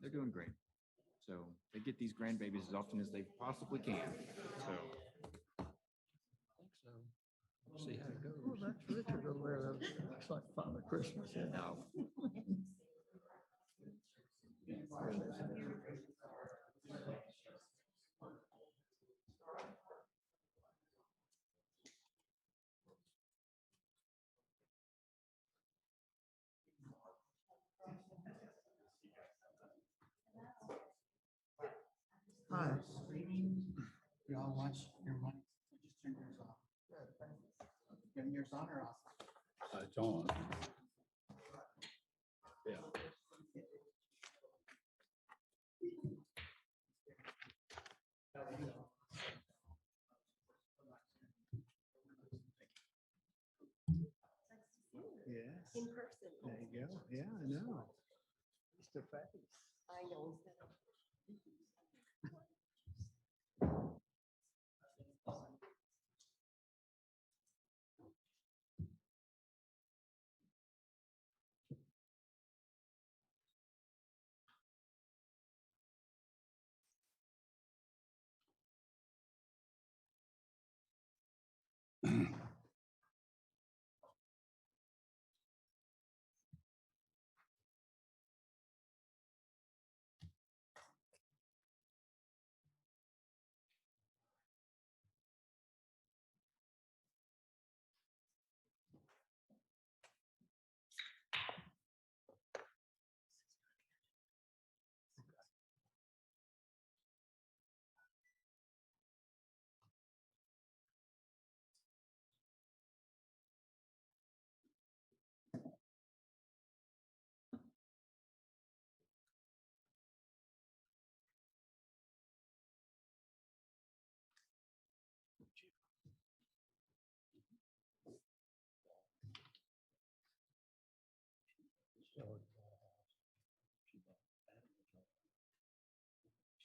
They're doing great. So they get these grandbabies as often as they possibly can. So I think so. We'll see how it goes. Well, that's Richard over there. That looks like Father Christmas. Yeah. now, Hi. Y'all watch your money. Just turn yours off. You have yours on or off? It's on. Yeah. Yes. In person. There you go. Yeah, I know. Mr. Fatty. I know.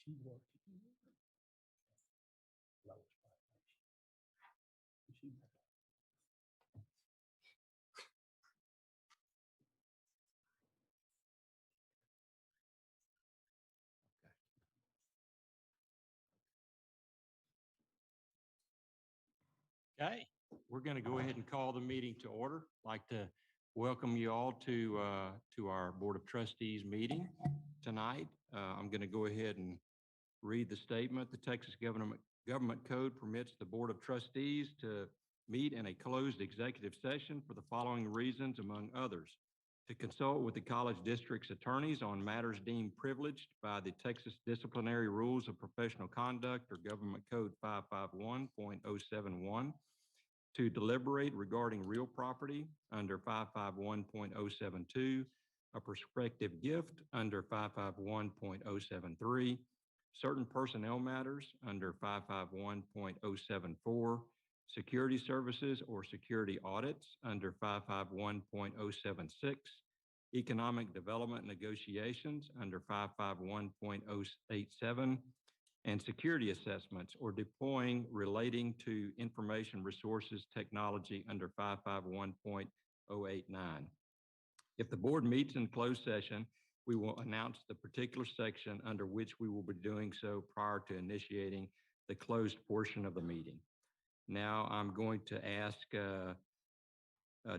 She worked. Okay, we're going to go ahead and call the meeting to order. I'd like to welcome you all to our Board of Trustees meeting tonight. I'm going to go ahead and read the statement. The Texas Government Code permits the Board of Trustees to meet in a closed executive session for the following reasons, among others: to consult with the college district's attorneys on matters deemed privileged by the Texas Disciplinary Rules of Professional Conduct or Government Code 551.071, to deliberate regarding real property under 551.072, a prospective gift under 551.073, certain personnel matters under 551.074, security services or security audits under 551.076, economic development negotiations under 551.087, and security assessments or deploying relating to information resources technology under 551.089. If the board meets in closed session, we will announce the particular section under which we will be doing so prior to initiating the closed portion of the meeting. Now I'm going to ask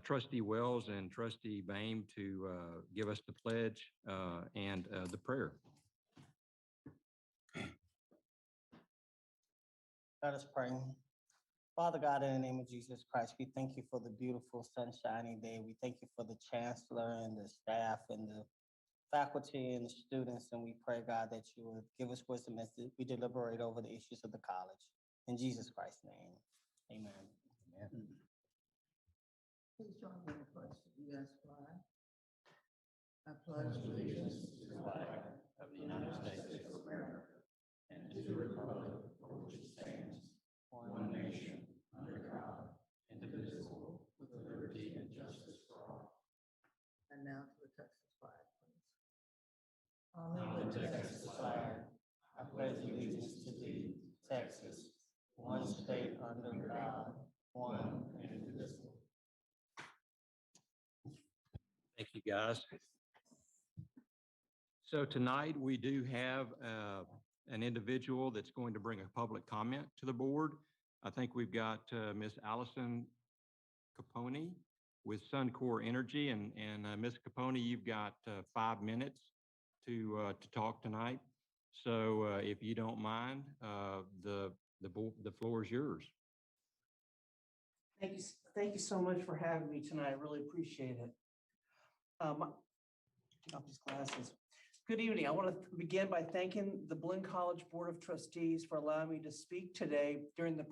Trustee Wells and Trustee Boehm to give us the pledge and the prayer. Let us pray. Father God, in the name of Jesus Christ, we thank you for the beautiful sunshiny day. We thank you for the chancellor and the staff and the faculty and the students. And we pray, God, that you would give us wisdom as we deliberate over the issues of the college. In Jesus Christ's name, amen. Amen. Please join me in the pledge to the U.S. flag. I pledge allegiance to the flag of the United States of America and to the republic for which it stands, one nation, under God, indivisible, with liberty and justice for all. And now to the Texas flag, please. On the Texas flag, I pledge allegiance to thee, Texas, one state under God, one and indivisible. Thank you, guys. So tonight, we do have an individual that's going to bring a public comment to the board. I think we've got Ms. Allison Capone with Suncor Energy, and Ms. Capone, you've got 5 minutes to talk tonight. So if you don't mind, the floor is yours. Thank you so much for having me tonight. I really appreciate it. Take off these glasses. Good evening. I want to begin by thanking the Blinn College Board of Trustees for allowing me to speak today during the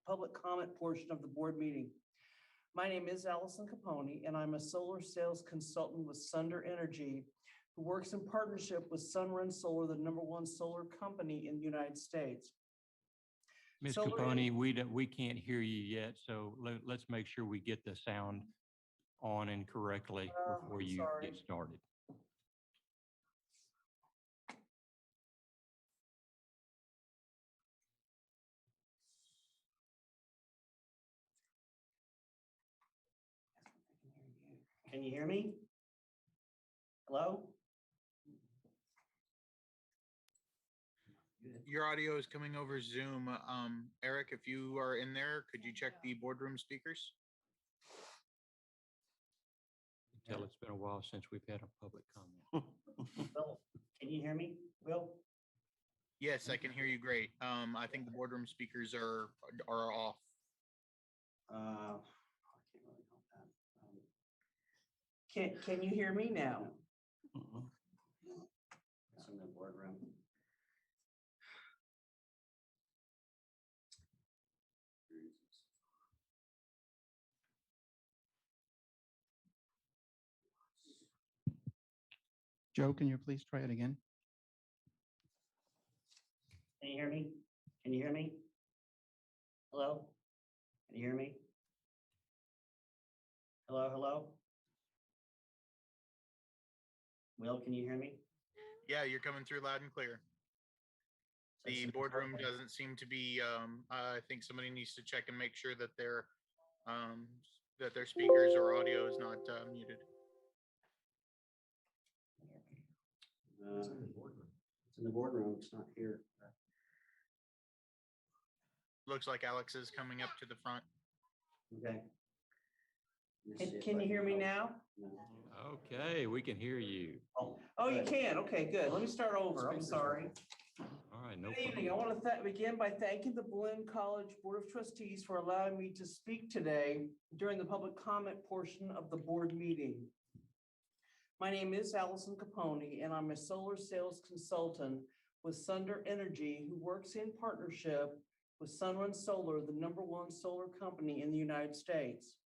public comment portion of the board meeting. My name is Allison Capone, and I'm a solar sales consultant with Sunder Energy, who works in partnership with Sunrun Solar, the #1 solar company in the United States. Ms. Solar Capone, we can't hear you yet, so let's make sure we get the sound on and correctly before you sorry. get started. Can you hear me? Hello? Your audio is coming over Zoom. Eric, if you are in there, could you check the boardroom speakers? Tell it's been a while since we've had a public comment. Will, can you hear me? Will? Yes, I can hear you great. I think the boardroom speakers are off. I can't really help that. Can you hear me now? It's in the boardroom. Joe, can you please try it again? Can you hear me? Can you hear me? Hello? Can you hear me? Hello, hello? Will, can you hear me? Yeah, you're coming through loud and clear. The boardroom doesn't seem to be, I think somebody needs to check and make sure that their speakers or audio is not muted. It's in the boardroom. It's in the boardroom. It's not here. Looks like Alex is coming up to the front. Okay. Can you hear me now? Okay, we can hear you. Oh, you can. Okay, good. Let me start over. I'm sorry. All right, no Good evening. I problem. want to begin by thanking the Blinn College Board of Trustees for allowing me to speak today during the public comment portion of the board meeting. My name is Allison Capone, and I'm a solar sales consultant with Sunder Energy, who works in partnership with Sunrun Solar, the #1 solar company in the United States.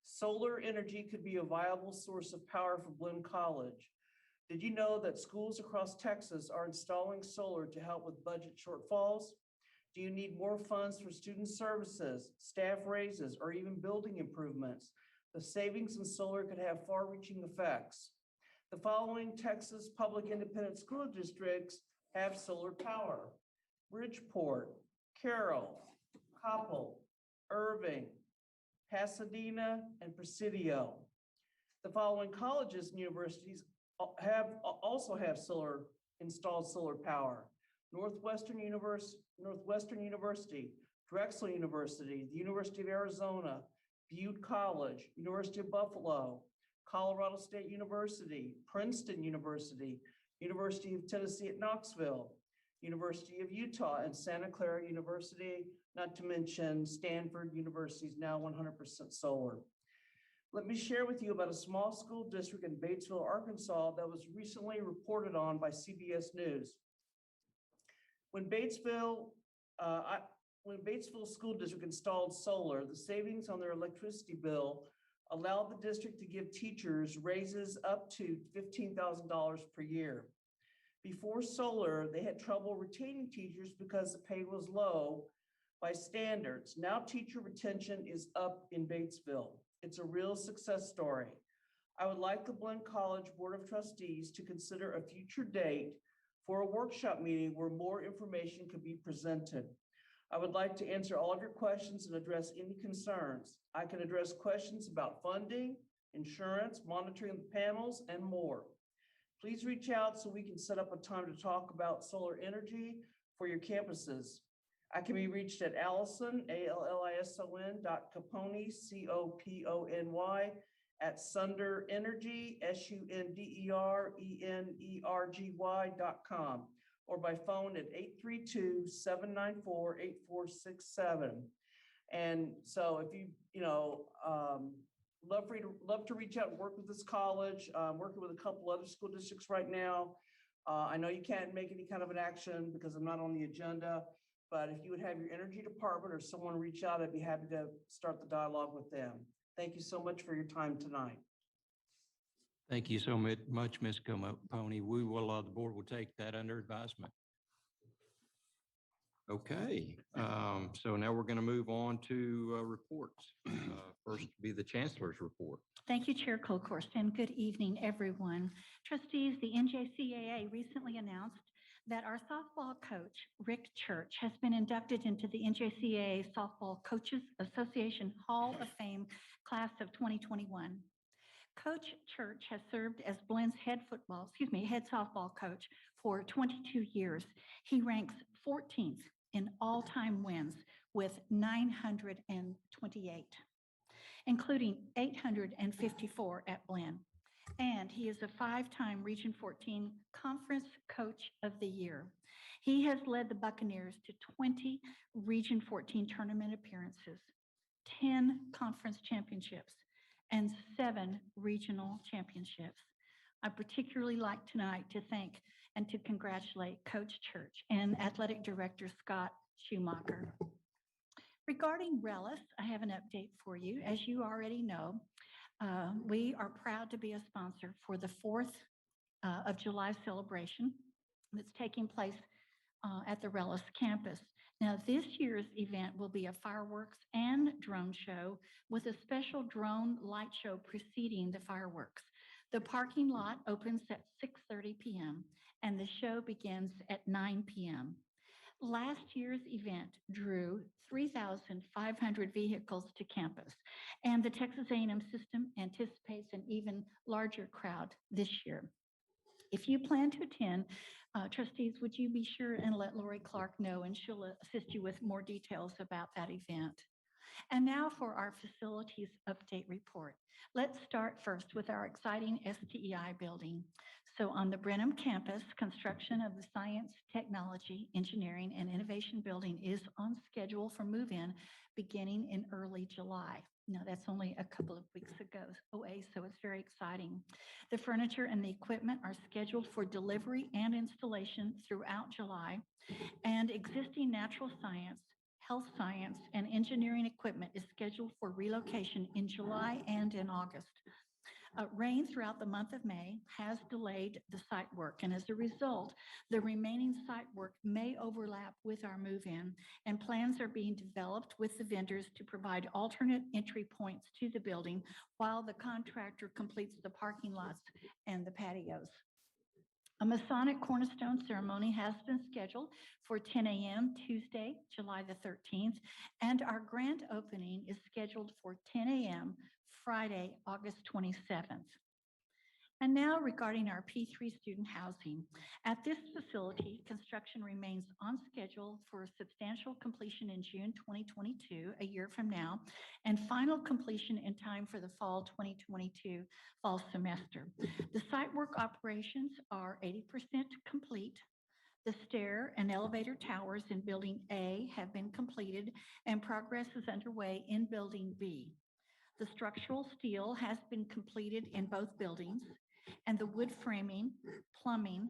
Solar energy could be a viable source of power for Blinn College. Did you know that schools across Texas are installing solar to help with budget shortfalls? Do you need more funds for student services, staff raises, or even building improvements? The savings in solar could have far-reaching effects. The following Texas public independent school districts have solar power: Bridgeport, Carroll, Coppell, Irving, Pasadena, and Presidio. The following colleges and universities also have installed solar power: Northwestern University, Drexel University, the University of Arizona, Butte College, University of Buffalo, Colorado State University, Princeton University, University of Tennessee at Knoxville, University of Utah, and Santa Clara University, not to mention Stanford University is now 100% solar. Let me share with you about a small school district in Batesville, Arkansas that was recently reported on by CBS News. When Batesville School District installed solar, the savings on their electricity bill allowed the district to give teachers raises up to $15,000 per year. Before solar, they had trouble retaining teachers because the pay was low by standards. Now teacher retention is up in Batesville. It's a real success story. I would like the Blinn College Board of Trustees to consider a future date for a workshop meeting where more information could be presented. I would like to answer all of your questions and address any concerns. I can address questions about funding, insurance, monitoring the panels, and more. Please reach out so we can set up a time to talk about solar energy for your campuses. I can be reached at Allison, ALLISON .Caponi, COPONY @sunderenergy, SUNDERENERGY.com, or by phone at 832-794-8467. And so if you love to reach out and work with this college. I'm working with a couple other school districts right now. I know you can't make any kind of an action because I'm not on the agenda, but if you would have your energy department or someone reach out, I'd be happy to start the dialogue with them. Thank you so much for your time tonight. Thank you so much, Ms. Caponi. We will, the board will take that under advisement. Okay, so now we're going to move on to reports. First will be the Chancellor's report. Thank you, Chair Colkhorst, and good evening, everyone. Trustees, the NJCAA recently announced that our softball coach, Rick Church, has been inducted into the NJCAA Softball Coaches Association Hall of Fame class of 2021. Coach Church has served as Blinn's head softball coach for 22 years. He ranks 14th in all-time wins with 928, including 854 at Blinn. And he is a 5-time Region 14 Conference Coach of the Year. He has led the Buccaneers to 20 Region 14 tournament appearances, 10 conference championships, and 7 regional championships. I particularly like tonight to thank and to congratulate Coach Church and Athletic Director Scott Schumacher. Regarding RELIS, I have an update for you. As you already know, we are proud to be a sponsor for the 4th of July celebration that's taking place at the RELIS campus. Now, this year's event will be a fireworks and drone show with a special drone light show preceding the fireworks. The parking lot opens at 6:30 p.m. and the show begins at 9 p.m. Last year's event drew 3,500 vehicles to campus, and the Texas A&M system anticipates an even larger crowd this year. If you plan to attend, trustees, would you be sure and let Lori Clark know, and she'll assist you with more details about that event. And now for our facilities update report. Let's start first with our exciting STEI building. So on the Brenham campus, construction of the Science, Technology, Engineering, and Innovation building is on schedule for move-in beginning in early July. Now, that's only a couple of weeks away, so it's very exciting. The furniture and the equipment are scheduled for delivery and installation throughout July, and existing natural science, health science, and engineering equipment is scheduled for relocation in July and in August. Rain throughout the month of May has delayed the site work, and as a result, the remaining site work may overlap with our move-in, and plans are being developed with the vendors to provide alternate entry points to the building while the contractor completes the parking lots and the patios. A Masonic cornerstone ceremony has been scheduled for 10 a.m. Tuesday, July the 13th, and our grand opening is scheduled for 10 a.m. Friday, August 27th. And now regarding our P3 student housing. At this facility, construction remains on schedule for substantial completion in June 2022, a year from now, and final completion in time for the fall 2022 fall semester. The site work operations are 80% complete. The stair and elevator towers in Building A have been completed, and progress is underway in Building B. The structural steel has been completed in both buildings, and the wood framing, plumbing,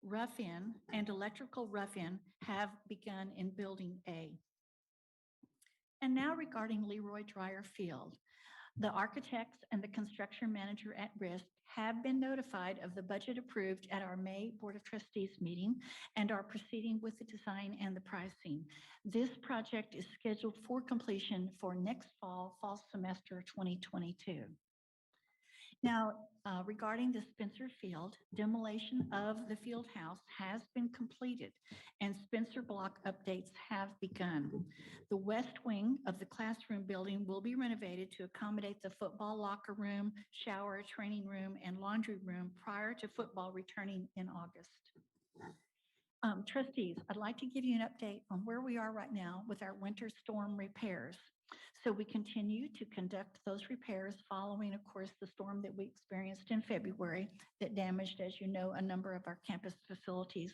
rough-in, and electrical rough-in have begun in Building A. And now regarding Leroy Dreyer Field. The architects and the construction manager at risk have been notified of the budget approved at our May Board of Trustees meeting and are proceeding with the design and the pricing. This project is scheduled for completion for next fall semester 2022. Now, regarding the Spencer Field, demolition of the field house has been completed and Spencer block updates have begun. The west wing of the classroom building will be renovated to accommodate the football locker room, shower, training room, and laundry room prior to football returning in August. Trustees, I'd like to give you an update on where we are right now with our winter storm repairs. So we continue to conduct those repairs following, of course, the storm that we experienced in February that damaged, as you know, a number of our campus facilities.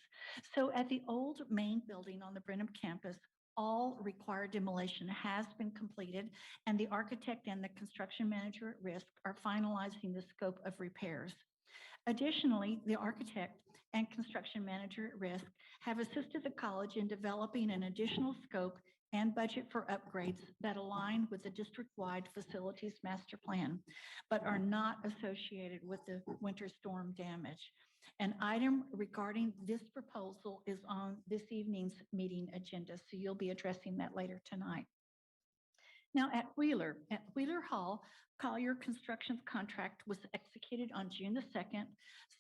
So at the old main building on the Brenham campus, all required demolition has been completed, and the architect and the construction manager at risk are finalizing the scope of repairs. Additionally, the architect and construction manager at risk have assisted the college in developing an additional scope and budget for upgrades that align with the district-wide facilities master plan, but are not associated with the winter storm damage. An item regarding this proposal is on this evening's meeting agenda, so you'll be addressing that later tonight. Now at Wheeler Hall, Collier Construction's contract was executed on June the 2nd.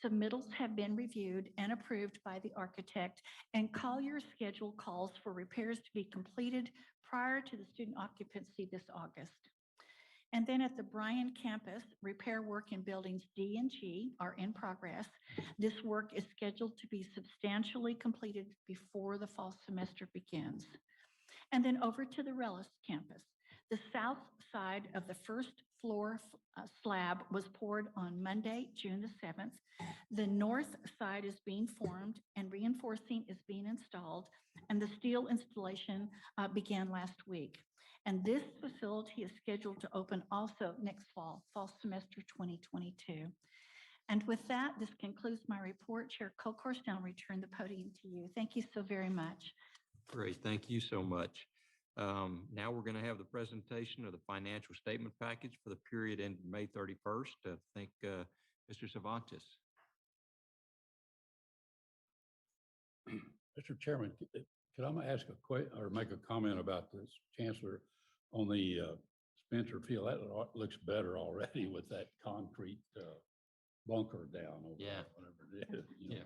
Submittals have been reviewed and approved by the architect, and Collier's schedule calls for repairs to be completed prior to the student occupancy this August. And then at the Bryan campus, repair work in buildings D and G are in progress. This work is scheduled to be substantially completed before the fall semester begins. And then over to the Rellis campus. The south side of the first floor slab was poured on Monday, June the 7th. The north side is being formed and reinforcing is being installed, and the steel installation began last week. And this facility is scheduled to open also next fall semester 2022. And with that, this concludes my report. Chair Colkhorst, I'll return the podium to you. Thank you so very much. Great, thank you so much. Now we're going to have the presentation of the financial statement package for the period ending May 31st. I think Mr. Cervantes. Mr. Chairman, could I ask a question or make a comment about this, Chancellor, on the Spencer Field? That looks better already with that concrete bunker down over Yeah. whatever it is. You know. Yeah.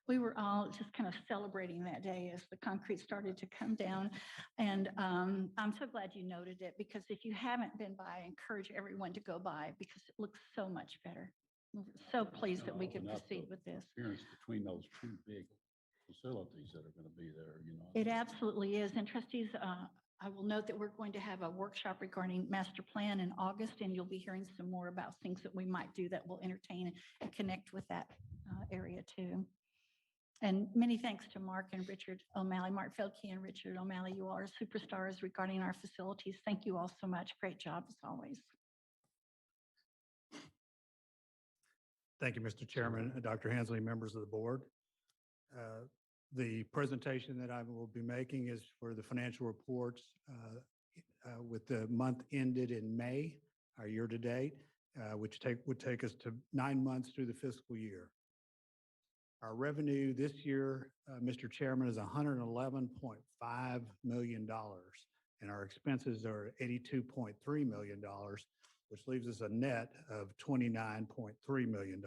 We were all just kind of celebrating that day as the concrete started to come down. And I'm so glad you noted it, because if you haven't been by, I encourage everyone to go by because it looks so much better. We're so pleased that we could Open up proceed the with this. Appearance between those two big facilities that are going to be there, you know. It absolutely is. And trustees, I will note that we're going to have a workshop regarding master plan in August, and you'll be hearing some more about things that we might do that will entertain and connect with that area too. And many thanks to Mark and Richard O'Malley, Mark Feldke and Richard O'Malley. You all are superstars regarding our facilities. Thank you all so much. Great job as always. Thank you, Mr. Chairman, Dr. Hensley, members of the board. The presentation that I will be making is for the financial reports with the month ended in May, our year to date, which would take us to 9 months through the fiscal year. Our revenue this year, Mr. Chairman, is $111.5 million, and our expenses are $82.3 million, which leaves us a net of $29.3 million.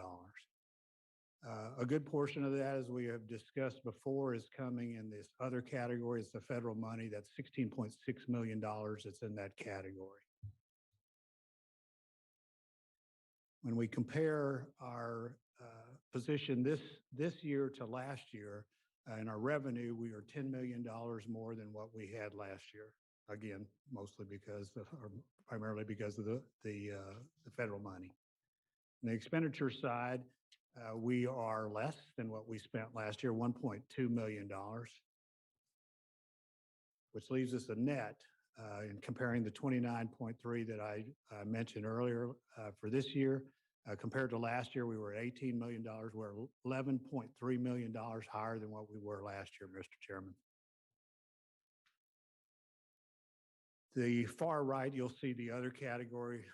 A good portion of that, as we have discussed before, is coming in this other category. It's the federal money. That's $16.6 million that's in that category. When we compare our position this year to last year, in our revenue, we are $10 million more than what we had last year. Again, mostly because of, or primarily because of the federal money. On the expenditure side, we are less than what we spent last year, $1.2 million, which leaves us a net in comparing the 29.3 that I mentioned earlier for this year. Compared to last year, we were at $18 million. We're $11.3 million higher than what we were last year, Mr. Chairman. The far right, you'll see the other category.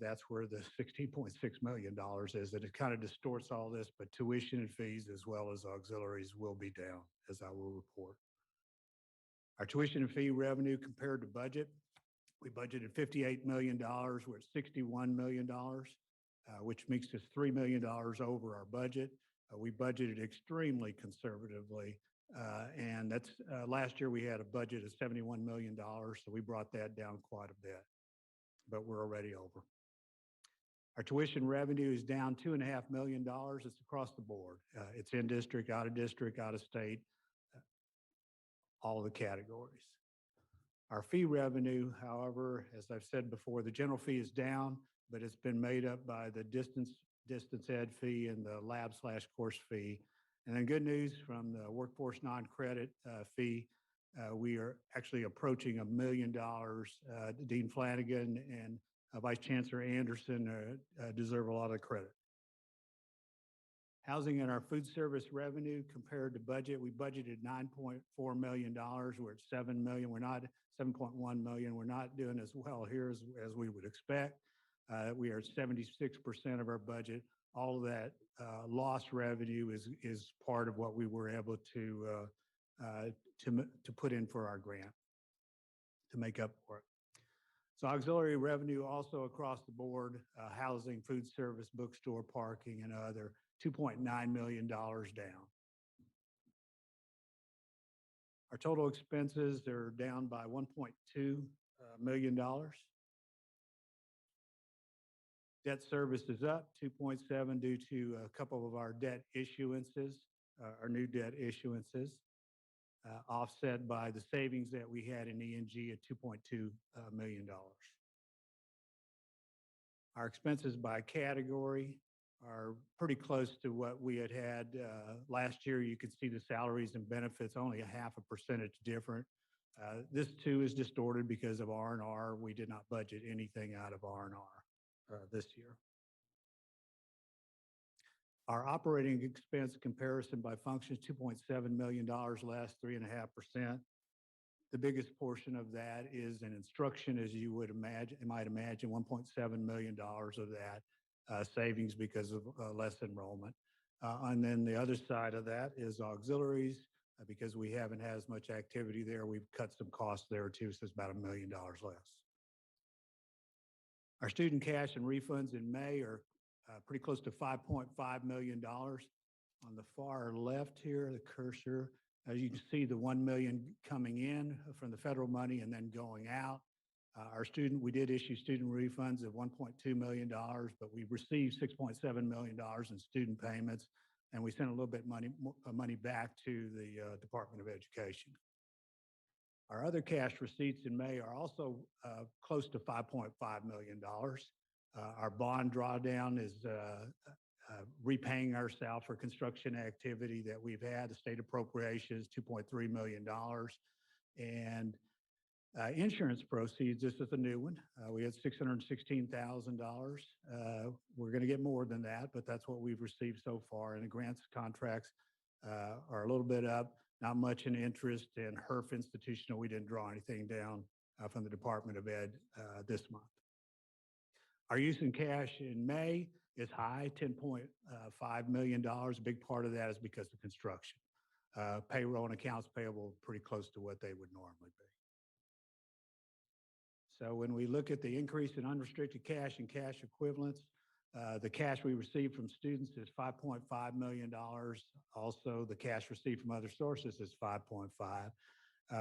That's where the $16.6 million is. And it kind of distorts all this, but tuition and fees as well as auxiliaries will be down, as I will report. Our tuition and fee revenue compared to budget, we budgeted $58 million. We're at $61 million. which makes us $3 million over our budget. We budgeted extremely conservatively. And that's last year we had a budget of $71 million. So we brought that down quite a bit, but we're already over. Our tuition revenue is down $2.5 million. It's across the board. It's in district, out of state, all the categories. Our fee revenue, however, as I've said before, the general fee is down, but it's been made up by the distance ed fee and the lab/course fee. And then good news from the workforce non-credit fee, we are actually approaching $1 million. Dean Flanagan and Vice Chancellor Anderson deserve a lot of credit. Housing and our food service revenue compared to budget, we budgeted $9.4 million. We're at $7 million. We're not 7.1 million. We're not doing as well here as we would expect. We are at 76% of our budget. All of that lost revenue is part of what we were able to put in for our grant to make up for it. So auxiliary revenue also across the board, housing, food service, bookstore, parking, and other, $2.9 million down. Our total expenses are down by $1.2 million. Debt service is up 2.7 due to a couple of our debt issuances, our new debt issuances, offset by the savings that we had in E&G at $2.2 million. Our expenses by category are pretty close to what we had last year. You could see the salaries and benefits only 0.5% different. This too is distorted because of R&R. We did not budget anything out of R&R this year. Our operating expense comparison by function is $2.7 million less, 3.5%. The biggest portion of that is in instruction, as you would imagine, might imagine, $1.7 million of that savings because of less enrollment. And then the other side of that is auxiliaries. Because we haven't had as much activity there, we've cut some costs there too, so it's about $1 million less. Our student cash and refunds in May are pretty close to $5.5 million. On the far left here, the cursor, as you can see, the $1 million coming in from the federal money and then going out. We did issue student refunds of $1.2 million, but we received $6.7 million in student payments, and we sent a little bit money back to the Department of Education. Our other cash receipts in May are also close to $5.5 million. Our bond drawdown is repaying ourselves for construction activity that we've had. The state appropriation is $2.3 million. And insurance proceeds, this is a new one. We had $616,000. We're going to get more than that, but that's what we've received so far. And the grants contracts are a little bit up, not much in interest. And HERF institutional, we didn't draw anything down from the Department of Ed this month. Our use in cash in May is high, $10.5 million. A big part of that is because of construction. Payroll and accounts payable pretty close to what they would normally be. So when we look at the increase in unrestricted cash and cash equivalents, the cash we received from students is $5.5 million. Also, the cash received from other sources is $5.5.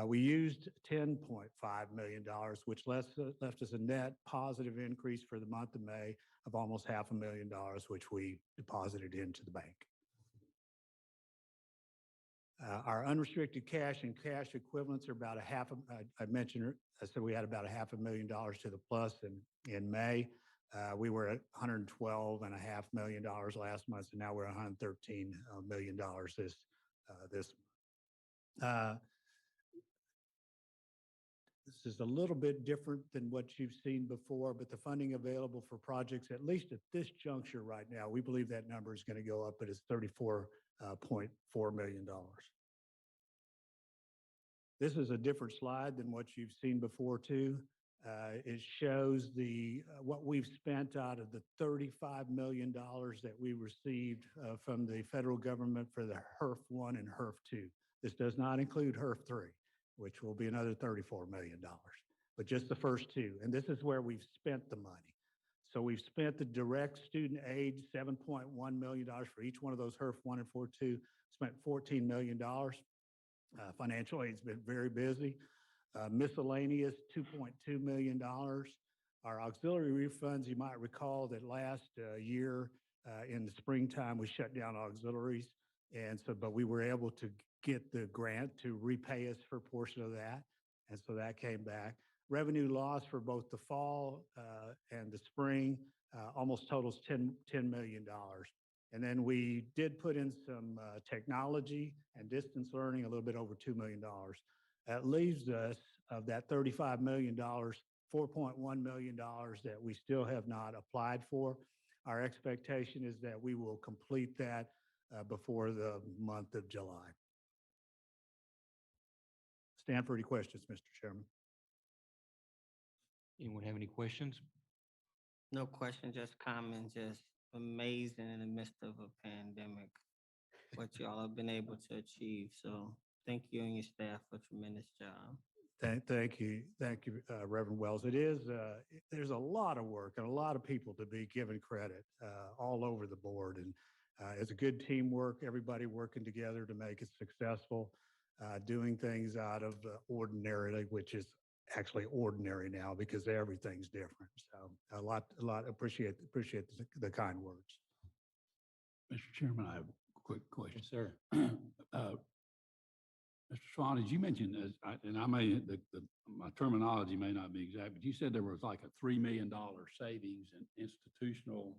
We used $10.5 million, which left us a net positive increase for the month of May of almost $500,000, which we deposited into the bank. Our unrestricted cash and cash equivalents are about I said we had about $500,000 to the plus in May. We were at $112.5 million last month, and now we're at $113 million this month. This is a little bit different than what you've seen before, but the funding available for projects, at least at this juncture right now, we believe that number is going to go up, but it's $34.4 million. This is a different slide than what you've seen before too. It shows what we've spent out of the $35 million that we received from the federal government for the HERF 1 and HERF 2. This does not include HERF 3, which will be another $34 million, but just the first two. And this is where we've spent the money. So we've spent the direct student aid, $7.1 million for each one of those HERF 1 and 4.2, spent $14 million. Financial aid's been very busy. Miscellaneous, $2.2 million. Our auxiliary refunds, you might recall that last year in the springtime, we shut down auxiliaries. And so, but we were able to get the grant to repay us for a portion of that. And so that came back. Revenue loss for both the fall and the spring almost totals $10 million. And then we did put in some technology and distance learning, a little bit over $2 million. That leaves us of that $35 million, $4.1 million that we still have not applied for. Our expectation is that we will complete that before the month of July. Stand for any questions, Mr. Chairman. Anyone have any questions? No question, just comment, just amazing in the midst of a pandemic, what y'all have been able to achieve. So thank you and your staff for a tremendous job. Thank you, Reverend Wells. It is, there's a lot of work and a lot of people to be given credit all over the board. And it's a good teamwork, everybody working together to make it successful, doing things out of the ordinary, which is actually ordinary now because everything's different. So a lot, appreciate the kind words. Mr. Chairman, I have a quick question. Yes, sir. Mr. Swan, did you mention, and I may, my terminology may not be exact, but you said there was like a $3 million savings in institutional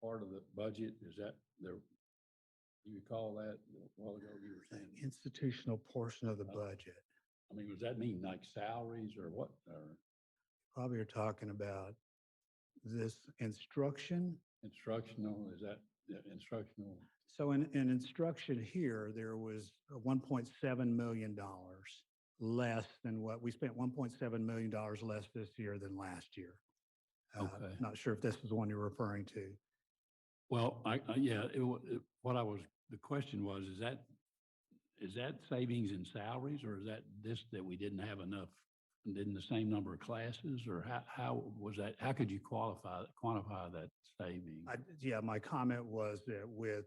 part of the budget. Is that there? Do you recall that a while ago you were saying? Institutional portion of the budget. I mean, does that mean like salaries or what? Or Probably you're talking about this instruction. instructional, is that instructional? So in instruction here, there was $1.7 million less than what we spent, $1.7 million less this year than last year. Okay. Not sure if this is the one you're referring to. Well, the question was, is that savings in salaries, or is that we didn't have enough, didn't the same number of classes, or how was that? How could you quantify that saving? Yeah, my comment was that with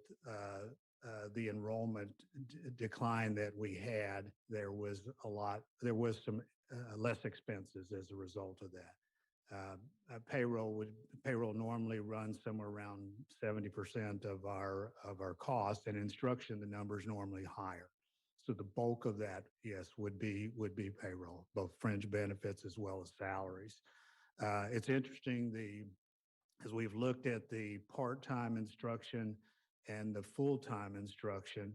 the enrollment decline that we had, there was some less expenses as a result of that. Payroll normally runs somewhere around 70% of our costs, and instruction, the number is normally higher. So the bulk of that, yes, would be payroll, both fringe benefits as well as salaries. It's interesting, as we've looked at the part-time instruction and the full-time instruction,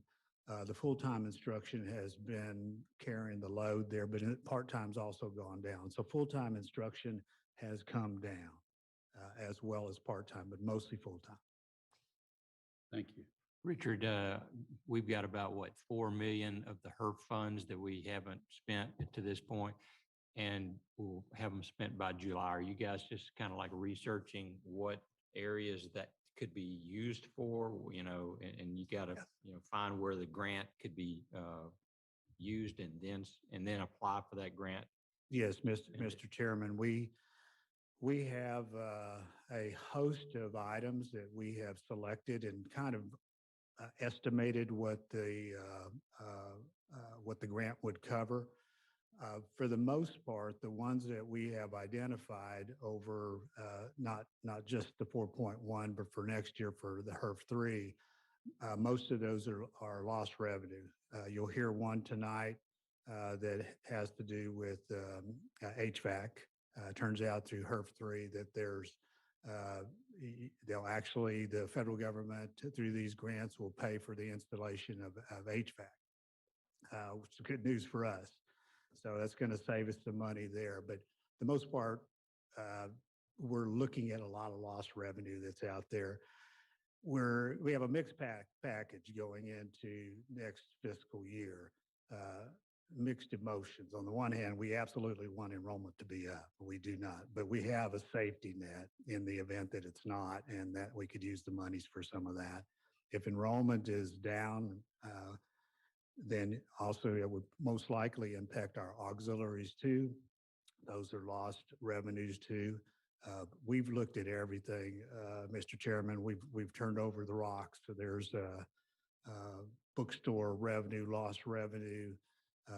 the full-time instruction has been carrying the load there, but part-time's also gone down. So full-time instruction has come down as well as part-time, but mostly full-time. Thank you. Richard, we've got about, what, 4 million of the HERF funds that we haven't spent to this point, and we'll have them spent by July. Are you guys just kind of like researching what areas that could be used for, and you got to, find where the grant could be used and then apply for that grant? Yes, Mr. Chairman, we have a host of items that we have selected and kind of estimated what the grant would cover. For the most part, the ones that we have identified over not just the 4.1, but for next year for the HERF 3, most of those are lost revenue. You'll hear one tonight that has to do with HVAC. Turns out through HERF 3 that there's the federal government through these grants will pay for the installation of HVAC, which is good news for us. So that's going to save us some money there. But the most part, we're looking at a lot of lost revenue that's out there. We have a mixed package going into next fiscal year. Mixed emotions. On the one hand, we absolutely want enrollment to be up. We do not, but we have a safety net in the event that it's not, and that we could use the monies for some of that. If enrollment is down, then also it would most likely impact our auxiliaries too. Those are lost revenues too. We've looked at everything, Mr. Chairman. We've turned over the rocks. So there's bookstore revenue, lost revenue.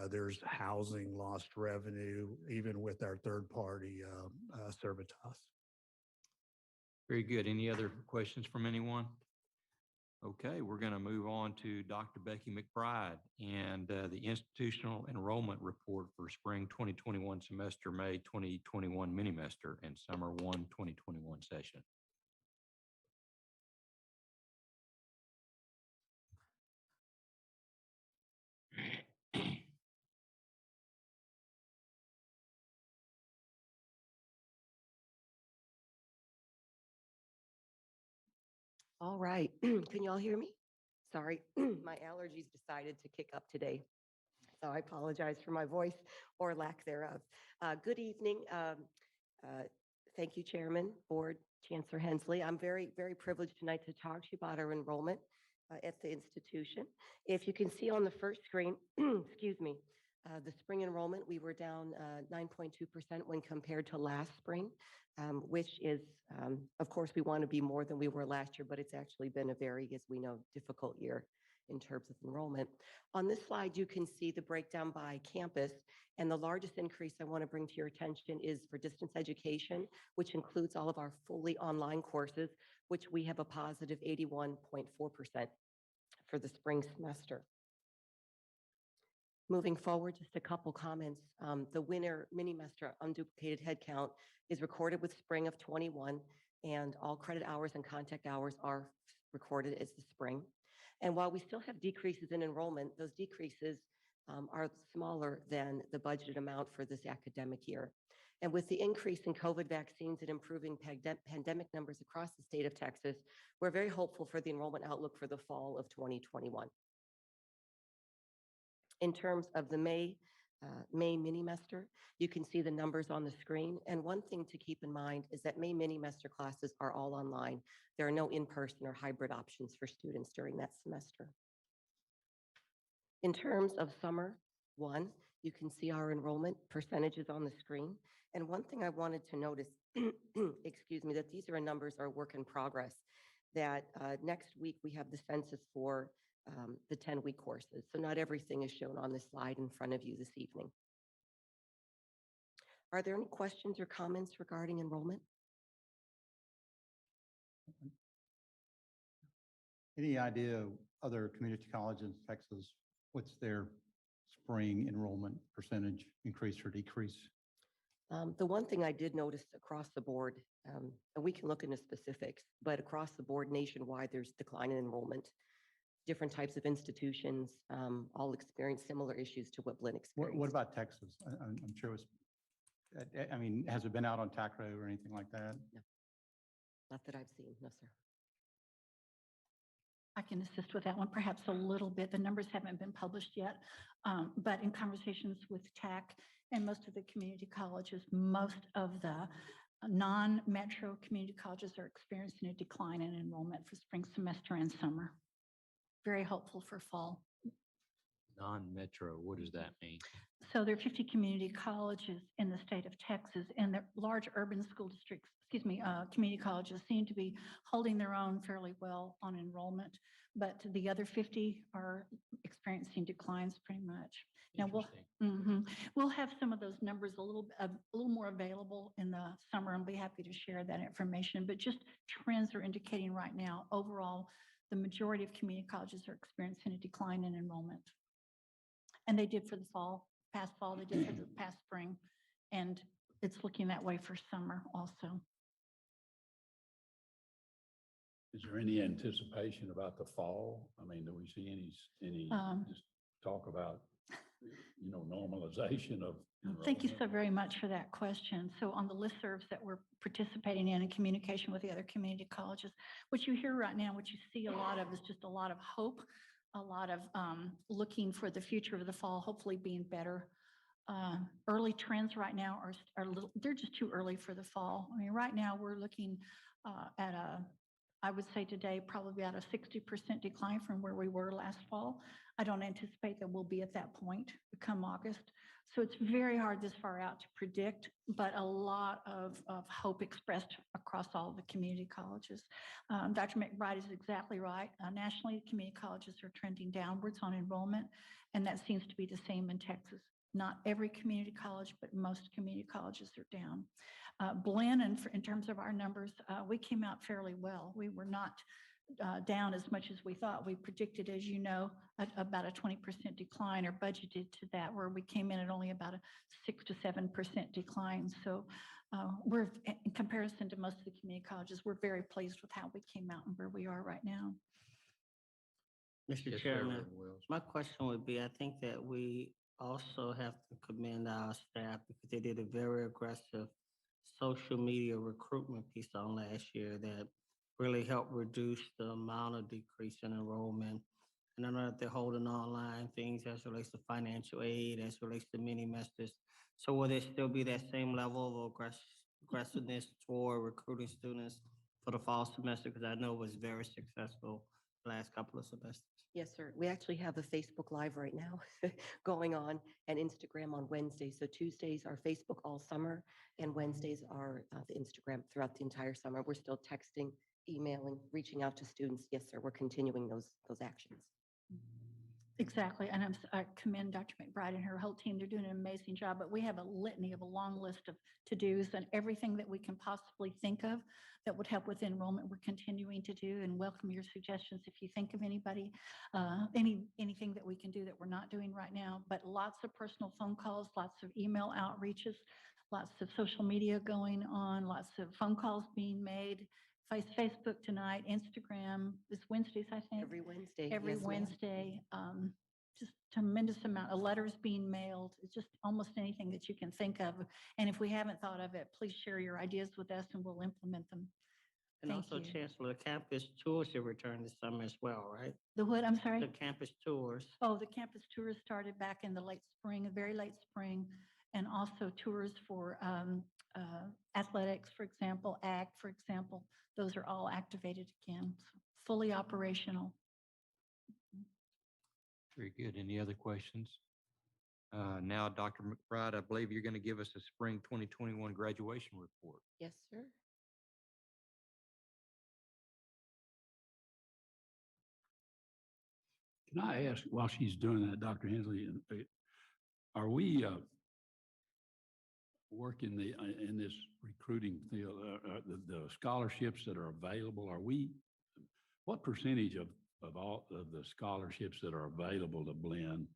There's housing lost revenue, even with our third-party Servitas. Very good. Any other questions from anyone? Okay, we're going to move on to Dr. Becky McBride and the institutional enrollment report for spring 2021 semester, May 2021 mini-mester, and summer 2021 session. All right. Can you all hear me? Sorry, my allergies decided to kick up today. So I apologize for my voice or lack thereof. Good evening. Thank you, Chairman, Board, Chancellor Hensley. I'm very, very privileged tonight to talk to you about our enrollment at the institution. If you can see on the first screen, excuse me, the spring enrollment, we were down 9.2% when compared to last spring, which is, of course, we want to be more than we were last year, but it's actually been a very, as we know, difficult year in terms of enrollment. On this slide, you can see the breakdown by campus, and the largest increase I want to bring to your attention is for distance education, which includes all of our fully online courses, which we have a positive 81.4% for the spring semester. Moving forward, just a couple comments. The winter mini-mester unduplicated headcount is recorded with spring of 21, and all credit hours and contact hours are recorded as the spring. And while we still have decreases in enrollment, those decreases are smaller than the budgeted amount for this academic year. And with the increase in COVID vaccines and improving pandemic numbers across the state of Texas, we're very hopeful for the enrollment outlook for the fall of 2021. In terms of the May mini-mester, you can see the numbers on the screen. And one thing to keep in mind is that May mini-mester classes are all online. There are no in-person or hybrid options for students during that semester. In terms of summer 1, you can see our enrollment percentages on the screen. And one thing I wanted to notice, excuse me, that these are numbers are work in progress, that next week we have the census for the 10-week courses. So not everything is shown on this slide in front of you this evening. Are there any questions or comments regarding enrollment? Any idea other community colleges in Texas, what's their spring enrollment percentage increase or decrease? The one thing I did notice across the board, and we can look into specifics, but across the board nationwide, there's decline in enrollment. Different types of institutions all experience similar issues to what Blinn experienced. What about Texas? I'm sure it's, I mean, has it been out on TACRO or anything like that? No, not that I've seen, no, sir. I can assist with that one, perhaps a little bit. The numbers haven't been published yet, but in conversations with TAC and most of the community colleges, most of the non-metro community colleges are experiencing a decline in enrollment for spring semester and summer. Very hopeful for fall. Non-metro, what does that mean? So there are 50 community colleges in the state of Texas, and the large urban school districts, community colleges seem to be holding their own fairly well on enrollment, but the other 50 are experiencing declines pretty much. Now we'll have some of those numbers a little more available in the summer, and be happy to share that information. But just trends are indicating right now, overall, the majority of community colleges are experiencing a decline in enrollment. And they did for the past fall, they did for the past spring, and it's looking that way for summer also. Is there any anticipation about the fall? I mean, do we see any just talk about, normalization of? Thank you so very much for that question. So on the listservs that we're participating in communication with the other community colleges, what you hear right now, what you see a lot of is just a lot of hope, a lot of looking for the future of the fall, hopefully being better. Early trends right now are they're just too early for the fall. I mean, right now we're looking at I would say today, probably about a 60% decline from where we were last fall. I don't anticipate that we'll be at that point come August. So it's very hard this far out to predict, but a lot of hope expressed across all of the community colleges. Dr. McBride is exactly right. Nationally, community colleges are trending downwards on enrollment, and that seems to be the same in Texas. Not every community college, but most community colleges are down. Blinn, and in terms of our numbers, we came out fairly well. We were not down as much as we thought. We predicted, as you know, about a 20% decline, or budgeted to that, where we came in at only about a 6 to 7% decline. So we're, in comparison to most of the community colleges, we're very pleased with how we came out and where we are right now. Mr. Yes, sir, Chairman, Reverend Wells. my question would be, I think that we also have to commend our staff because they did a very aggressive social media recruitment piece on last year that really helped reduce the amount of decrease in enrollment. And I know that they're holding online things as relates to financial aid, as relates to mini masters. So will there still be that same level of aggressiveness toward recruiting students for the fall semester? Because I know it was very successful the last couple of semesters. Yes, sir. We actually have a Facebook Live right now going on, and Instagram on Wednesdays. So Tuesdays are Facebook all summer, and Wednesdays are the Instagram throughout the entire summer. We're still texting, emailing, reaching out to students. Yes, sir. We're continuing those actions. Exactly. And I commend Dr. McBride and her whole team. They're doing an amazing job, but we have a litany of a long list of to-dos, and everything that we can possibly think of that would help with enrollment, we're continuing to do, and welcome your suggestions if you think of anybody, anything that we can do that we're not doing right now. But lots of personal phone calls, lots of email outreaches, lots of social media going on, lots of phone calls being made. Facebook tonight, Instagram is Wednesdays, I think. Every Wednesday. Every yes, ma'am. Wednesday. Just tremendous amount of letters being mailed. It's just almost anything that you can think of. And if we haven't thought of it, please share your ideas with us and we'll implement them. And Thank also, you. Chancellor, the campus tours should return this summer as well, right? The what, I'm sorry? The campus tours. Oh, the campus tours started back in the late spring, very late spring, and also tours for athletics, for example, ag, for example. Those are all activated again, so fully operational. Very good. Any other questions? Now, Dr. McBride, I believe you're going to give us a spring 2021 graduation report. Yes, sir. Can I ask, while she's doing that, Dr. Hensley, are we working in this recruiting field, the scholarships that are available? What percentage of all of the scholarships that are available to Blinn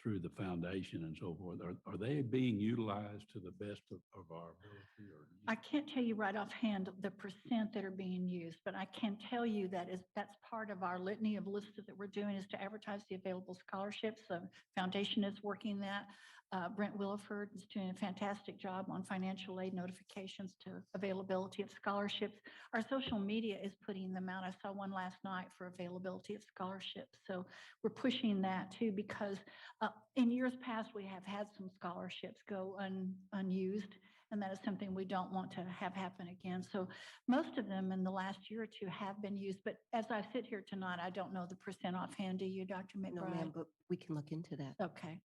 through the foundation and so forth, are they being utilized to the best of our ability? Or I can't tell you right offhand the percent that are being used, but I can tell you that that's part of our litany of lists that we're doing, is to advertise the available scholarships. The foundation is working that. Brent Williford is doing a fantastic job on financial aid notifications to availability of scholarships. Our social media is putting them out. I saw one last night for availability of scholarships. So we're pushing that too, because in years past, we have had some scholarships go unused, and that is something we don't want to have happen again. So most of them in the last year or two have been used, but as I sit here tonight, I don't know the percent offhand. Do you, Dr. McBride? No, ma'am, but we can look into that. Okay.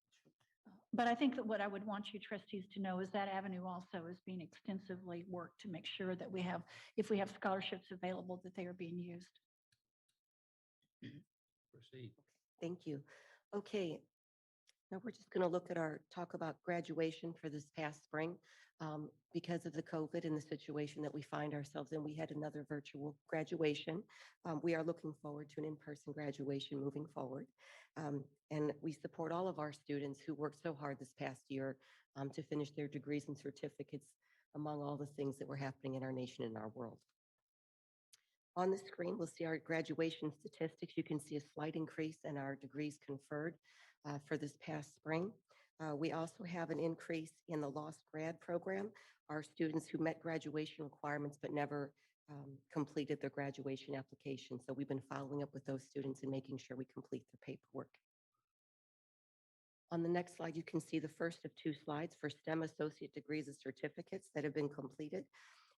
But I think that what I would want you trustees to know is that avenue also is being extensively worked to make sure that we have, if we have scholarships available, that they are being used. Proceed. Thank you. Okay. Now we're just going to talk about graduation for this past spring. Because of the COVID and the situation that we find ourselves in, we had another virtual graduation. We are looking forward to an in-person graduation moving forward. And we support all of our students who worked so hard this past year to finish their degrees and certificates, among all the things that were happening in our nation and our world. On the screen, we'll see our graduation statistics. You can see a slight increase in our degrees conferred for this past spring. We also have an increase in the Lost Grad program, our students who met graduation requirements but never completed their graduation application. So we've been following up with those students and making sure we complete their paperwork. On the next slide, you can see the first of two slides for STEM associate degrees and certificates that have been completed.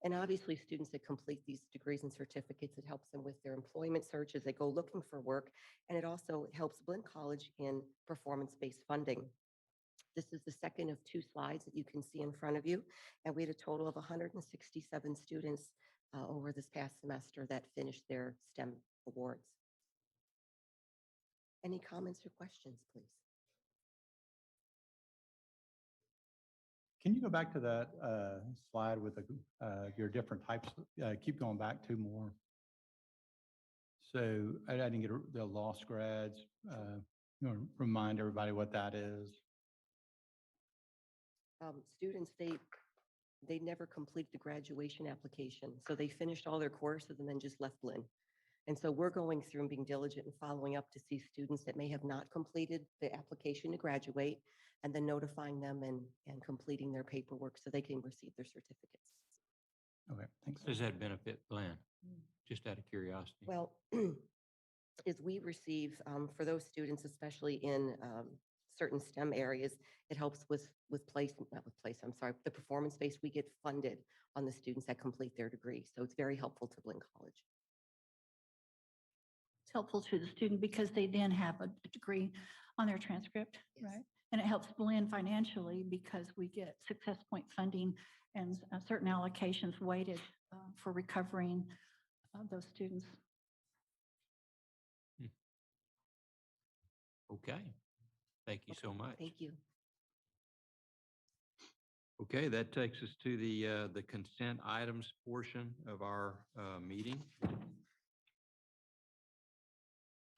And obviously, students that complete these degrees and certificates, it helps them with their employment search as they go looking for work. And it also helps Blinn College in performance-based funding. This is the second of two slides that you can see in front of you. And we had a total of 167 students over this past semester that finished their STEM awards. Any comments or questions, please? Can you go back to that slide with your different types? Keep going back two more. So I didn't get the lost grads. You want to remind everybody what that is? Students, they never complete the graduation application. So they finished all their courses and then just left Blinn. And so we're going through and being diligent and following up to see students that may have not completed the application to graduate, and then notifying them and completing their paperwork so they can receive their certificates. Okay, thanks. Does that benefit Blinn? Just out of curiosity. Well, is we receive, for those students, especially in certain STEM areas, it helps with I'm sorry, the performance base. We get funded on the students that complete their degree. So it's very helpful to Blinn College. It's helpful to the student because they then have a degree on their transcript, Yes. right? And it helps Blinn financially because we get success point funding and certain allocations weighted for recovering those students. Okay. Thank you so much. Thank you. Okay, that takes us to the consent items portion of our meeting.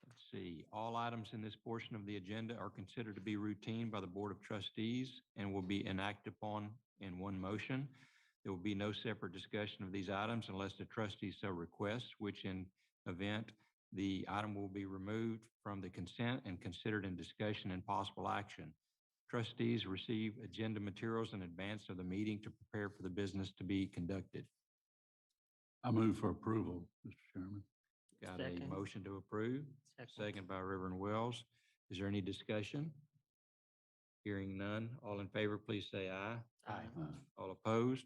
Let's see, all items in this portion of the agenda are considered to be routine by the Board of Trustees and will be enacted upon in one motion. There will be no separate discussion of these items unless the trustees so request, which in event the item will be removed from the consent and considered in discussion and possible action. Trustees receive agenda materials in advance of the meeting to prepare for the business to be conducted. I move for approval, Mr. Chairman. Got Second. a motion to approve, second by Reverend Wells. Is there any discussion? Hearing none, all in favor, please say aye. Aye. All opposed?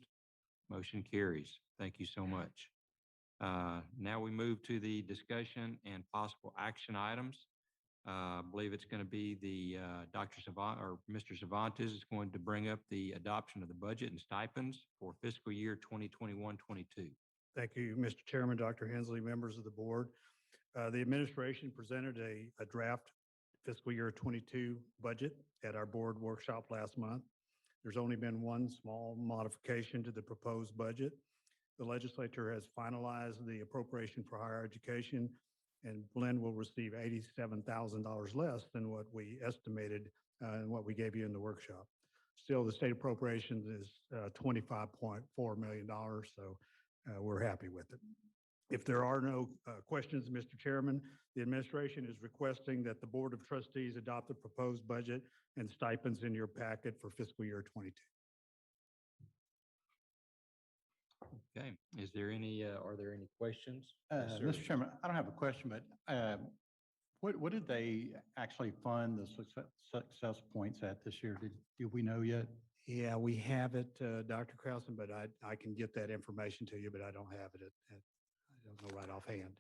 Motion carries. Thank you so much. Now we move to the discussion and possible action items. I believe it's going to be the Dr. Savant or Mr. Cervantes is going to bring up the adoption of the budget and stipends for fiscal year 2021-22. Thank you, Mr. Chairman, Dr. Hensley, members of the board. The administration presented a draft fiscal year 22 budget at our board workshop last month. There's only been one small modification to the proposed budget. The legislature has finalized the appropriation for higher education, and Blinn will receive $87,000 less than what we estimated and what we gave you in the workshop. Still, the state appropriations is $25.4 million, so we're happy with it. If there are no questions, Mr. Chairman, the administration is requesting that the Board of Trustees adopt the proposed budget and stipends in your packet for fiscal year 22. Okay, is there any, are there any questions? Yes, sir. Mr. Chairman, I don't have a question, but what did they actually fund the success points at this year? Do we know yet? Yeah, we have it, Dr. Krausen, but I can get that information to you, but I don't have it I don't know right offhand.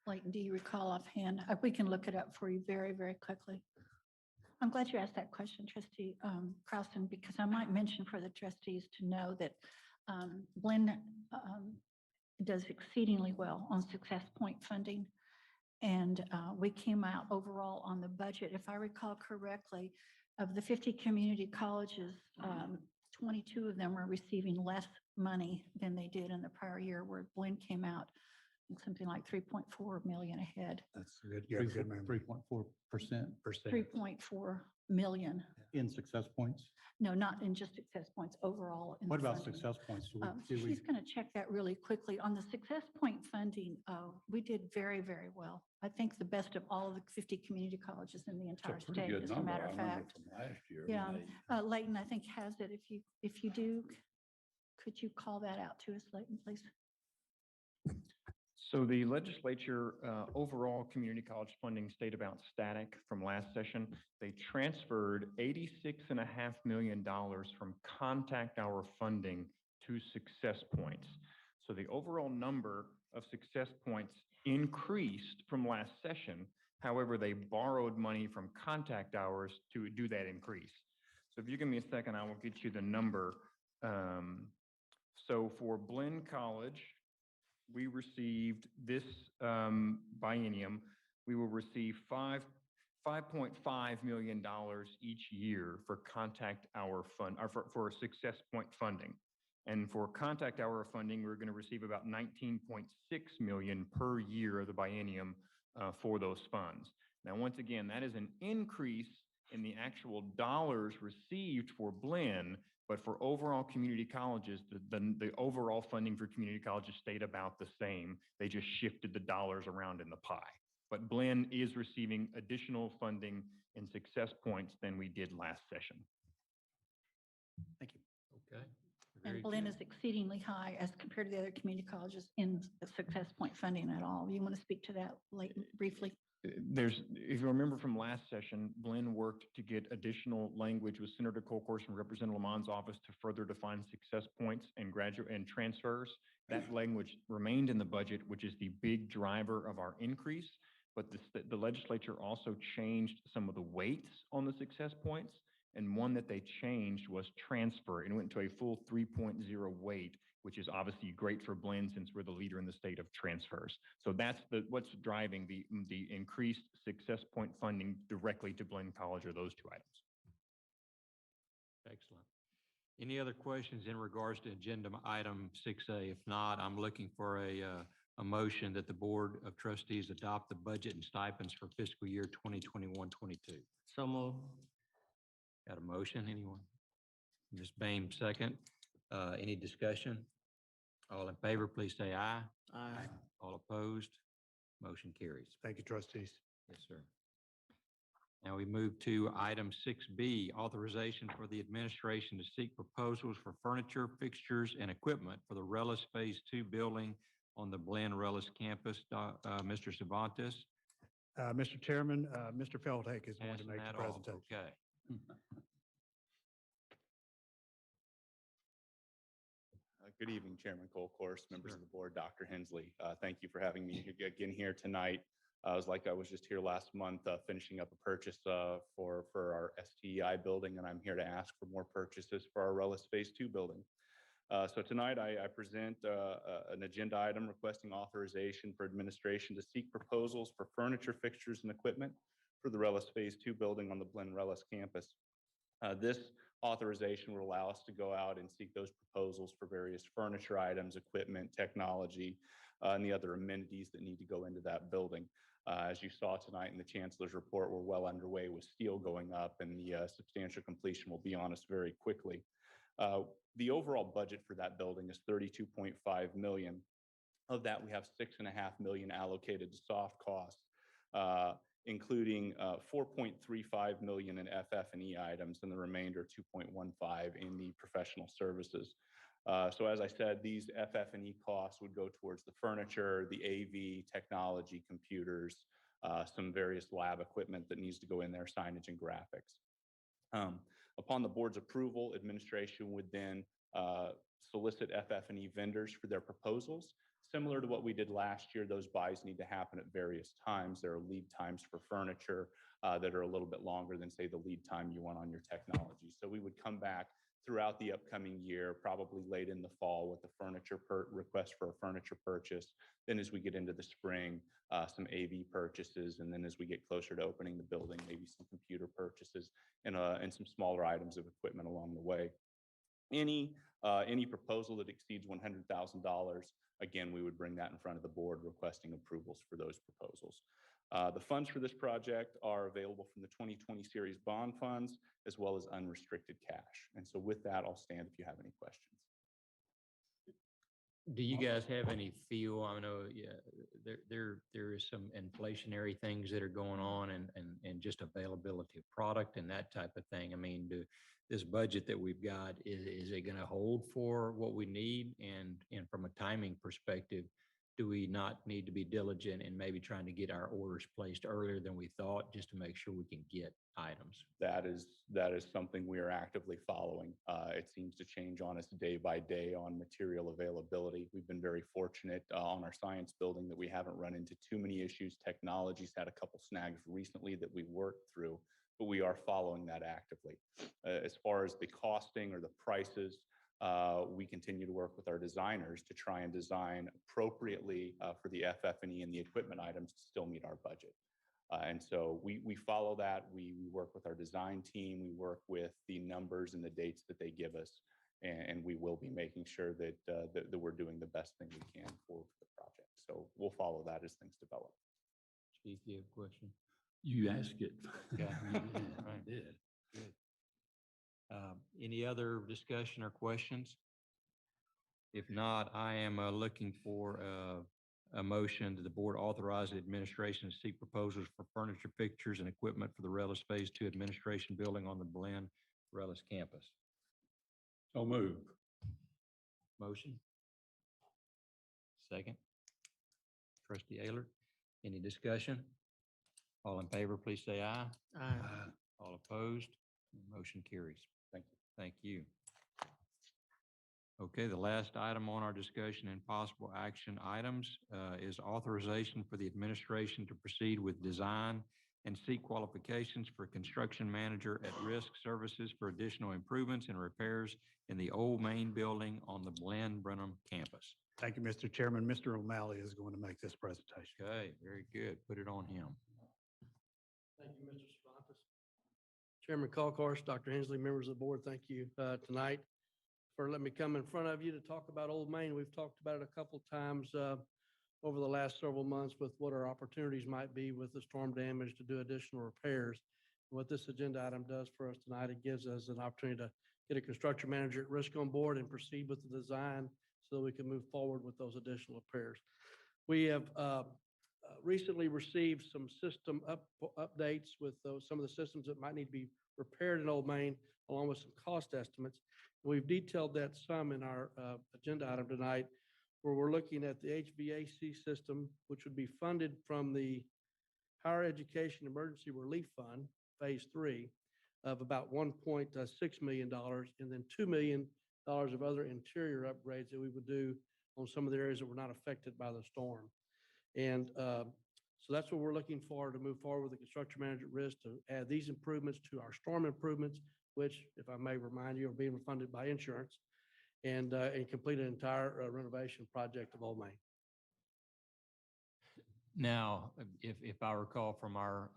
Layton, do you recall offhand? We can look it up for you very, very quickly. I'm glad you asked that question, Trustee Krausen, because I might mention for the trustees to know that Blinn does exceedingly well on success point funding. And we came out overall on the budget, if I recall correctly, of the 50 community colleges, 22 of them are receiving less money than they did in the prior year, where Blinn came out something like 3.4 million ahead. That's good. You have a good memory. 3.4%. 3.4 million. In success points? No, not in just success points, overall. in What the about funding. success points? She's going to check that really quickly. On the success point funding, we did very, very well. I think the best of all of the 50 community colleges in the entire It's a pretty state, good as a number. matter I of remember fact. from last year. Yeah, when they- Layton, I think has it. If you do, could you call that out to us, Layton, please? So the legislature, overall community college funding stayed about static from last session. They transferred $86.5 million from contact hour funding to success points. So the overall number of success points increased from last session. However, they borrowed money from contact hours to do that increase. So if you give me a second, I will get you the number. So for Blinn College, we received this biennium, we will receive $5.5 million each year for contact hour fund, or for success point funding. And for contact hour funding, we're going to receive about 19.6 million per year of the biennium for those funds. Now, once again, that is an increase in the actual dollars received for Blinn, but for overall community colleges, the overall funding for community colleges stayed about the same. They just shifted the dollars around in the pie. But Blinn is receiving additional funding in success points than we did last session. Thank you. Okay. And Blinn is exceedingly high as compared to the other community colleges in the success point funding at all. You want to speak to that briefly? If you remember from last session, Blinn worked to get additional language with Senator Colcourse and Representative Lamont's office to further define success points and graduate and transfers. That language remained in the budget, which is the big driver of our increase. But the legislature also changed some of the weights on the success points. And one that they changed was transfer, and went to a full 3.0 weight, which is obviously great for Blinn since we're the leader in the state of transfers. So that's what's driving the increased success point funding directly to Blinn College, are those two items. Excellent. Any other questions in regards to agenda item 6A? If not, I'm looking for a motion that the Board of Trustees adopt the budget and stipends for fiscal year 2021-22. So move. Got a motion, anyone? Ms. Bain, second. Any discussion? All in favor, please say aye. Aye. All opposed? Motion carries. Thank you, trustees. Yes, sir. Now we move to item 6B, authorization for the administration to seek proposals for furniture, fixtures, and equipment for the Rellis Phase 2 building on the Blinn Rellis campus. Mr. Cervantes. Mr. Chairman, Mr. Feldhake is going to Passing make the that off. presentation. Okay. Good evening, Chairman Colcourse, members of the board, Dr. Hensley. Thank you for having me again here tonight. I was just here last month finishing up a purchase for our STEI building, and I'm here to ask for more purchases for our Rellis Phase 2 building. So tonight I present an agenda item requesting authorization for administration to seek proposals for furniture, fixtures, and equipment for the Rellis Phase 2 building on the Blinn Rellis campus. This authorization will allow us to go out and seek those proposals for various furniture items, equipment, technology, and the other amenities that need to go into that building. As you saw tonight in the Chancellor's report, we're well underway with steel going up, and the substantial completion will be on us very quickly. The overall budget for that building is $32.5 million. Of that, we have $6.5 million allocated to soft costs, including $4.35 million in FF&E items, and the remainder $2.15 in the professional services. So as I said, these FF&E costs would go towards the furniture, the AV, technology, computers, some various lab equipment that needs to go in there, signage and graphics. Upon the board's approval, administration would then solicit FF&E vendors for their proposals. Similar to what we did last year, those buys need to happen at various times. There are lead times for furniture that are a little bit longer than, say, the lead time you want on your technology. So we would come back throughout the upcoming year, probably late in the fall, with the furniture request for a furniture purchase. Then as we get into the spring, some AV purchases. And then as we get closer to opening the building, maybe some computer purchases and some smaller items of equipment along the way. Any proposal that exceeds $100,000, again, we would bring that in front of the board requesting approvals for those proposals. The funds for this project are available from the 2020 series bond funds, as well as unrestricted cash. And so with that, I'll stand if you have any questions. Do you guys have any feel? I know, yeah, there is some inflationary things that are going on, and just availability of product and that type of thing. I mean, this budget that we've got, is it going to hold for what we need? And from a timing perspective, do we not need to be diligent in maybe trying to get our orders placed earlier than we thought, just to make sure we can get items? That is something we are actively following. It seems to change on us day by day on material availability. We've been very fortunate on our science building that we haven't run into too many issues. Technology's had a couple snags recently that we worked through, but we are following that actively. As far as the costing or the prices, we continue to work with our designers to try and design appropriately for the FF&E and the equipment items to still meet our budget. And so we follow that. We work with our design team. We work with the numbers and the dates that they give us. And we will be making sure that, that we're doing the best thing we can for the project. So we'll follow that as things develop. Chief, you have a question? You asked it. Yeah. You Right. did. Good. Any other discussion or questions? If not, I am looking for a motion that the board authorize the administration to seek proposals for furniture, fixtures, and equipment for the Relish Phase 2 Administration Building on the Blinn Relish campus. So move. Motion? Second? Trustee Ayler, any discussion? All in favor, please say aye. Aye. All opposed? Motion carries. Thank you. Thank you. Okay, the last item on our discussion and possible action items is authorization for the administration to proceed with design and seek qualifications for construction manager at risk services for additional improvements and repairs in the old main building on the Blinn Brenham campus. Thank you, Mr. Chairman. Mr. O'Malley is going to make this presentation. Okay, very good. Put it on him. Thank you, Mr. Cervantes. Chairman Colcourse, Dr. Hensley, members of the board, thank you tonight for letting me come in front of you to talk about Old Main. We've talked about it a couple times over the last several months with what our opportunities might be with the storm damage to do additional repairs. What this agenda item does for us tonight, it gives us an opportunity to get a construction manager at risk on board and proceed with the design so that we can move forward with those additional repairs. We have recently received some system updates with some of the systems that might need to be repaired in Old Main, along with some cost estimates. We've detailed that some in our agenda item tonight, where we're looking at the HVAC system, which would be funded from the Higher Education Emergency Relief Fund, Phase 3, of about $1.6 million, and then $2 million of other interior upgrades that we would do on some of the areas that were not affected by the storm. And so that's what we're looking for to move forward with the construction manager at risk to add these improvements to our storm improvements, which, if I may remind you, are being funded by insurance, and complete an entire renovation project of Old Main. Now, if I recall from our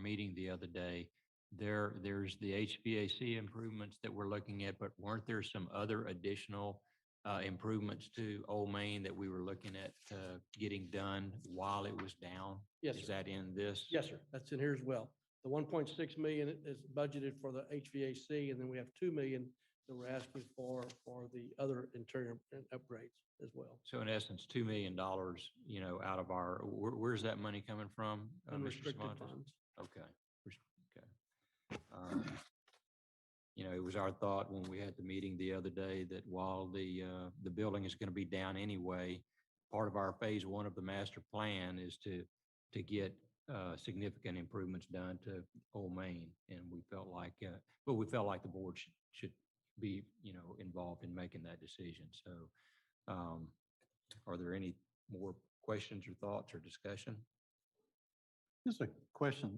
meeting the other day, there's the HVAC improvements that we're looking at, but weren't there some other additional improvements to Old Main that we were looking at getting done while it was down? Yes, Is sir. that in this? Yes, sir. That's in here as well. The 1.6 million is budgeted for the HVAC, and then we have 2 million that we're asking for the other interior upgrades as well. So in essence, $2 million, you know, out of our, where's that money coming from? Mr. Unrestricted Cervantes? funds. Okay. Okay. You know, it was our thought when we had the meeting the other day that while the building is going to be down anyway, part of our Phase 1 of the master plan is to get significant improvements done to Old Main. And we felt like, the board should be, you know, involved in making that decision. So are there any more questions or thoughts or discussion? Just a question,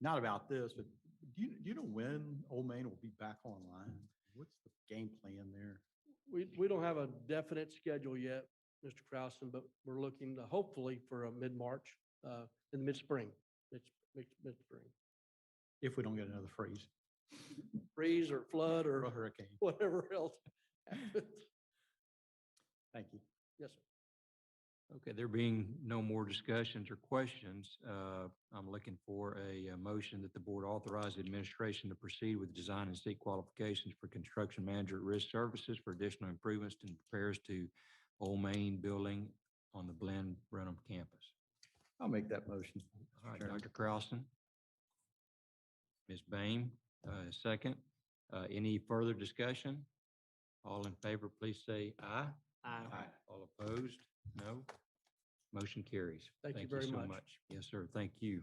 not about this, but do you know when Old Main will be back online? What's the game plan there? We don't have a definite schedule yet, Mr. Krausen, but we're looking to hopefully for a mid-March, in the mid-spring, mid-spring. If we don't get another freeze. Freeze or flood or Or hurricane. whatever else happens. Thank you. Yes, sir. Okay, there being no more discussions or questions, I'm looking for a motion that the board authorize the administration to proceed with design and seek qualifications for construction manager at risk services for additional improvements and repairs to Old Main building on the Blinn Brenham campus. I'll make that motion. All right, Chairman. Dr. Krausen. Ms. Bain, second. Any further discussion? All in favor, please say aye. All opposed? No. Motion carries. Thank you very so much. Yes, sir. Thank you.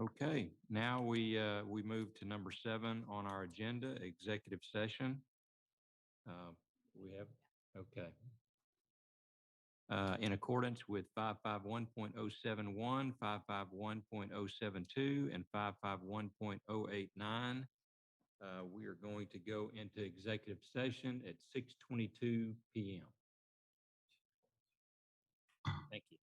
Okay, now we move to number 7 on our agenda, executive session. We have, okay. In accordance with 551.071, 551.072, and 551.089, we are going to go into executive session at 6:22 PM. Thank you.